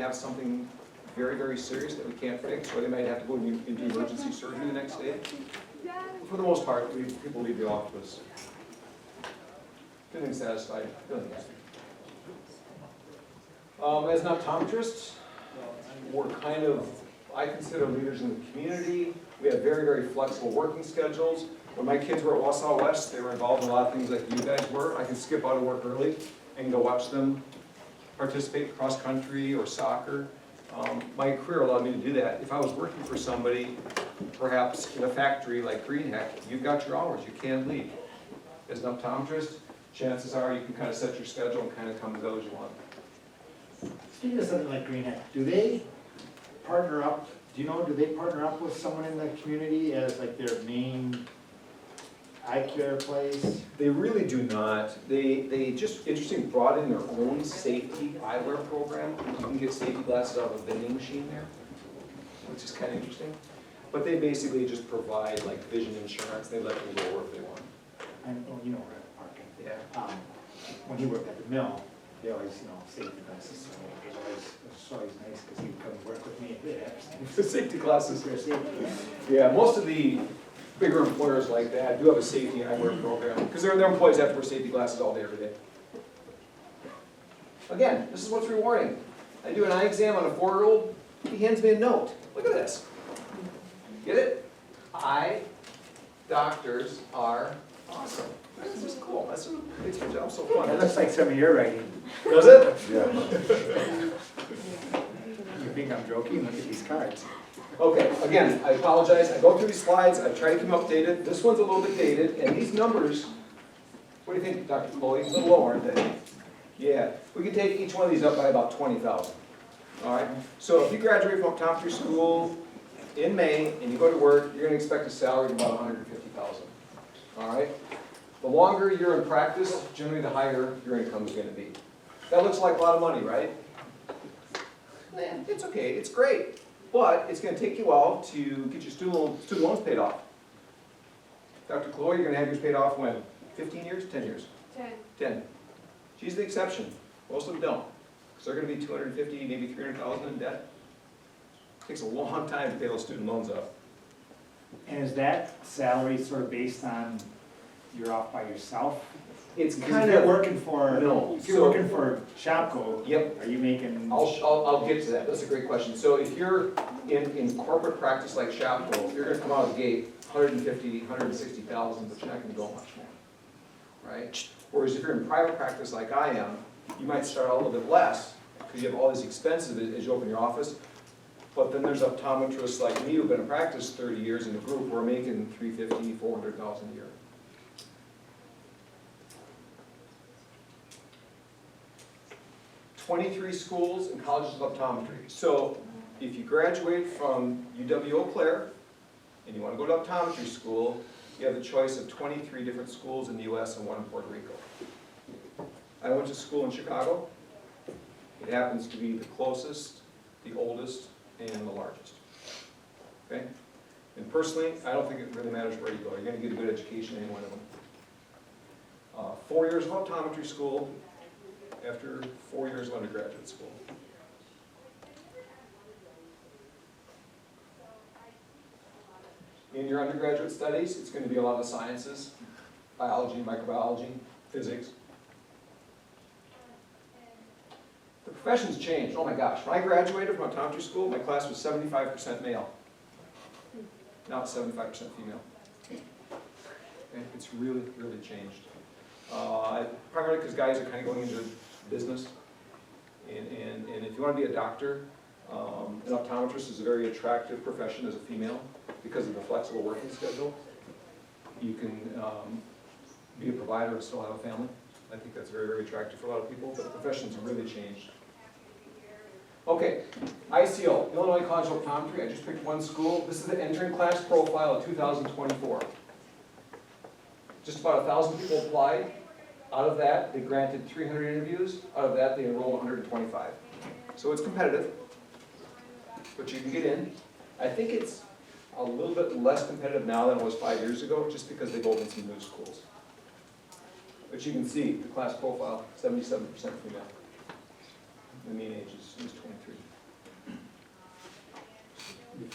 have something very, very serious that we can't fix, or they might have to go into emergency surgery the next day. For the most part, people leave the office feeling satisfied, feeling happy. As an optometrist, we're kind of, I consider leaders in the community. We have very, very flexible working schedules. When my kids were at Wausau West, they were involved in a lot of things like you guys were. I could skip out of work early and go watch them participate in cross country or soccer. My career allowed me to do that. If I was working for somebody, perhaps in a factory like Greenheck, you've got your hours, you can't leave. As an optometrist, chances are you can kind of set your schedule and kind of come and go as you want. Speaking of something like Greenheck, do they partner up, do they partner up with someone in the community as like their main eye care place? They really do not. They just, interesting, brought in their own safety eyewear program. You can get safety glasses out of a vending machine there, which is kind of interesting. But they basically just provide like vision insurance. They let people go if they want. And, oh, you know where I'm parking. Yeah. When he worked at the mill, they always, safety glasses, so it was always nice because he would come work with me. The safety glasses. For safety. Yeah, most of the bigger employers like that do have a safety eyewear program because their employees have to wear safety glasses all day, every day. Again, this is what's rewarding. I do an eye exam on a 4-year-old, he hands me a note. Look at this. Get it? Eye doctors are awesome. This is cool. That's what makes my job so fun. That looks like some of your writing. Does it? Yeah. You think I'm joking? Look at these cards. Okay, again, I apologize. I go through these slides. I try to keep them updated. This one's a little bit dated, and these numbers, what do you think, Dr. Chloe? A little low, aren't they? Yeah. We could take each one of these up by about 20,000. All right? So if you graduate from optometry school in May and you go to work, you're going to expect a salary of about 150,000. All right? The longer you're in practice, generally the higher your income is going to be. That looks like a lot of money, right? It's okay. It's great. But it's going to take you a while to get your student loans paid off. Dr. Chloe, you're going to have yours paid off when? 15 years? 10 years? 10. 10. She's the exception. Most of them don't. Because they're going to be 250, maybe 300,000 in debt. It takes a long time to pay those student loans off. And is that salary sort of based on you're off by yourself? It's Because kind if you're of, working for, no. if you're So- working for Shopko, yep. are you making? I'll get to that. That's a great question. So if you're in corporate practice like Shopko, you're going to come out of the gate 150, 160,000, but you're not going to go much more, right? Whereas if you're in private practice like I am, you might start out a little bit less because you have all these expenses as you open your office. But then there's optometrists like me who've been in practice 30 years in a group who are making 350, 400,000 a year. "23 schools and colleges of optometry." So if you graduate from UW-Eau Claire and you want to go to optometry school, you have the choice of 23 different schools in the US and one in Puerto Rico. I went to school in Chicago. It happens to be the closest, the oldest, and the largest. Okay? And personally, I don't think it really matters where you go. You're going to get a good education in any one of them. 4 years of optometry school after 4 years of undergraduate school. In your undergraduate studies, it's going to be a lot of the sciences, biology, microbiology, physics. The profession's changed. Oh my gosh, when I graduated from optometry school, my class was 75% male. Now it's 75% female. And it's really, really changed. Primarily because guys are kind of going into business. And if you want to be a doctor, an optometrist is a very attractive profession as a female because of the flexible working schedule. You can be a provider and still have a family. I think that's very, very attractive for a lot of people, but the profession's really changed. Okay, ICO, Illinois College of Optometry. I just picked one school. This is the entering class profile of 2024. Just about 1,000 people applied. Out of that, they granted 300 interviews. Out of that, they enrolled 125. So it's competitive, but you can get in. I think it's a little bit less competitive now than it was 5 years ago, just because they've opened some new schools. But you can see the class profile, 77% female. The mean age is 23.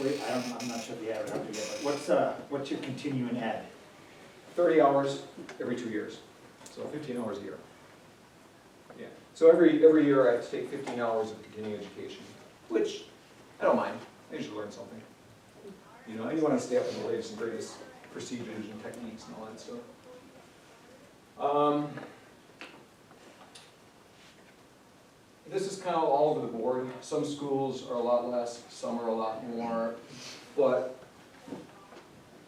I'm not sure if you have it up yet, but what's your continuing ed? 30 hours every 2 years, so 15 hours a year. Yeah. So every year I have to take 15 hours of continuing education, which I don't mind. I usually learn something. You know, and you want to stay up with the latest and greatest procedures and techniques and all that stuff. This is kind of all over the board. Some schools are a lot less, some are a lot more, but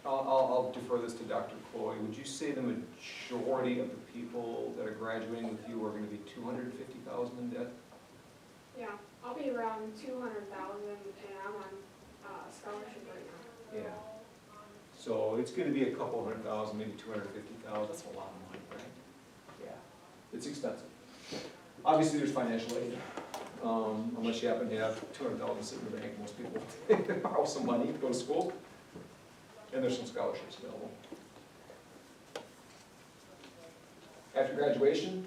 I'll defer this to Dr. Chloe. Would you say the majority of the people that are graduating with you are going to be 250,000 in debt? Yeah, I'll be around 200,000 and I'm on scholarship right now. Yeah. So it's going to be a couple $100,000, maybe 250,000. That's a lot of money, right? Yeah. It's expensive. Obviously, there's financial aid. Unless you happen to have 200,000 sitting in the bank, most people borrow some money to go to school. And there's some scholarships available. After graduation,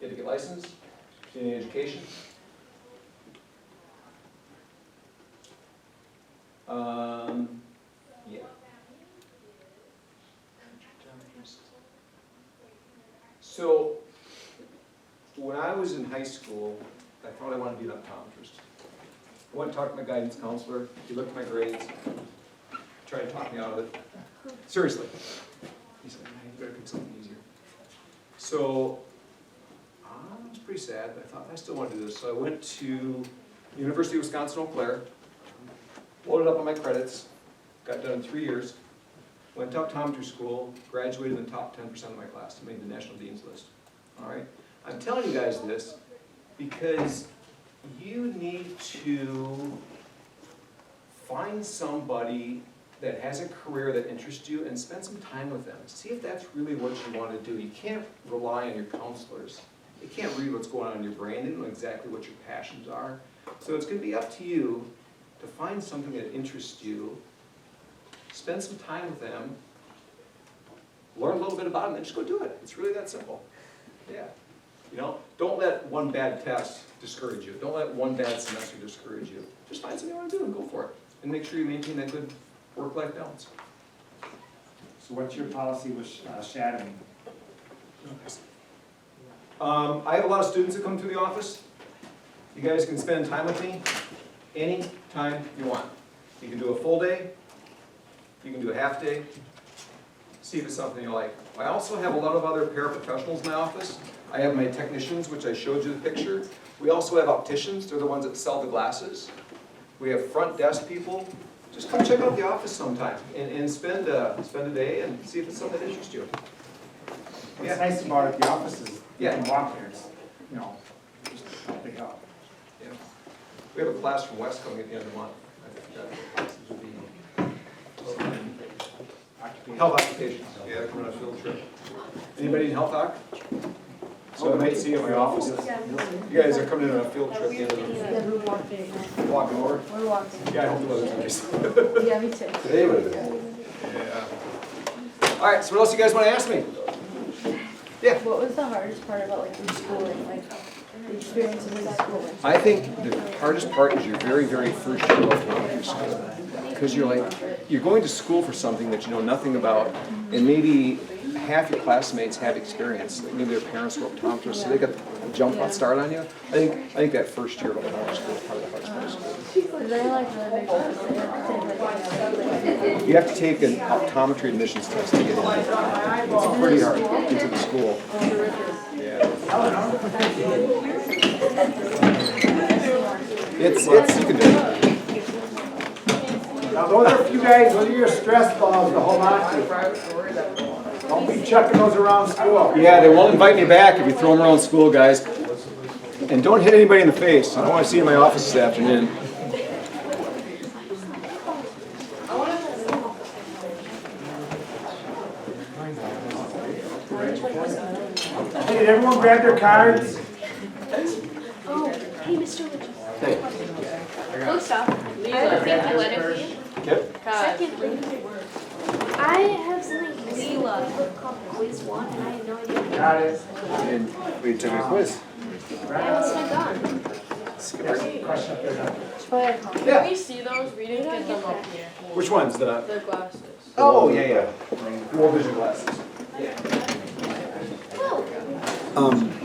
you have to get licensed, continuing education. Yeah. So, when I was in high school, I thought I wanted to be an optometrist. I went and talked to my guidance counselor. He looked at my grades, tried to talk me out of it. Seriously. He said, "Man, you better pick something easier." So, I was pretty sad, but I thought I still want to do this. So I went to the University of Wisconsin-Eau Claire, loaded up on my credits, got done in 3 years, went to optometry school, graduated in the top 10% of my class, made the National Dean's List. All right? I'm telling you guys this because you need to find somebody that has a career that interests you and spend some time with them. See if that's really what you want to do. You can't rely on your counselors. They can't read what's going on in your brain. They don't know exactly what your passions are. So it's going to be up to you to find something that interests you, spend some time with them, learn a little bit about it, and then just go do it. It's really that simple. Yeah. You know, don't let one bad test discourage you. Don't let one bad semester discourage you. Just find something you want to do and go for it. And make sure you maintain that good work-life balance. So what's your policy with shadowing? I have a lot of students that come through the office. You guys can spend time with me any time you want. You can do a full day. You can do a half day. See if it's something you like. I also have a lot of other paraprofessionals in my office. I have my technicians, which I showed you the picture. We also have opticians. They're the ones that sell the glasses. We have front desk people. Just come check out the office sometime and spend a day and see if it's something that interests you. What's nice about it, the office is, you Yeah. can walk there, it's, you know, just a big help. Yeah. We have a class from West coming at the end of the month. I forgot what classes would be. Health occupations. Yeah, they're coming on a field trip. Anybody in health doc? So I might see you in my office. You guys are coming in on a field trip at the end of the Yeah, we're walking. walking over? We're walking. Yeah, I hope the weather's nice. Yeah, me too. Today would have been. Yeah. All right, so what else you guys want to ask me? Yeah. What was the hardest part about like reschooling, like the experience of reschooling? I think the hardest part is your very, very first year of elementary school. Because you're going to school for something that you know nothing about, and maybe half your classmates have experience. Like maybe their parents were optometrists, so they got a jump start on you. I think that first year of elementary school is probably the hardest part of school. Is there like really big ones that you have to take like, You have to take an optometry admissions test to get in. It's pretty hard into the school. Yeah. It's you can do it. Now, those are a few guys, those are your stress balls to hold on to. Don't be chucking those around school. Yeah, they won't invite me back if you throw them around school, guys. And don't hit anybody in the face. I don't want to see you in my office this afternoon. Hey, did everyone grab their cards? Oh, hey, Mr. Richards. Hey. First off, I have a big letter for you. Yep. Secondly, I have something Leela called Quiz 1, and I had no idea. Got it. And we took a quiz. I was gone. question up there, Doc. Should probably have coffee. Yeah. Can we see those? We didn't get them up here. Which ones? The glasses. oh yeah. Dual vision glasses. Oh.